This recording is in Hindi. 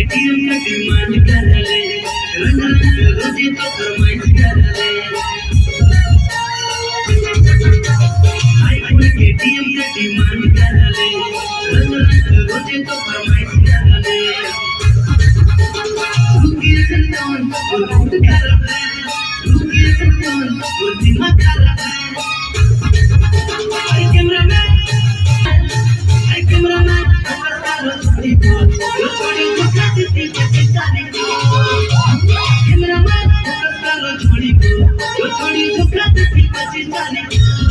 केटीएम का डिमांड कर ले रंग रंग रोजे तो फरमाइश कर ले आईफोन केटीएम का डिमांड कर ले रंग रंग रोजे तो फरमाइश कर ले रुकिए कंट्रोल और मूड खराब है रुकिए कंट्रोल और दिमाग खराब है आई कैमरामैन छोड़ी धोखा देती कैसे जाने को कैमरामैन छोड़ी धोखा देती कैसे जाने को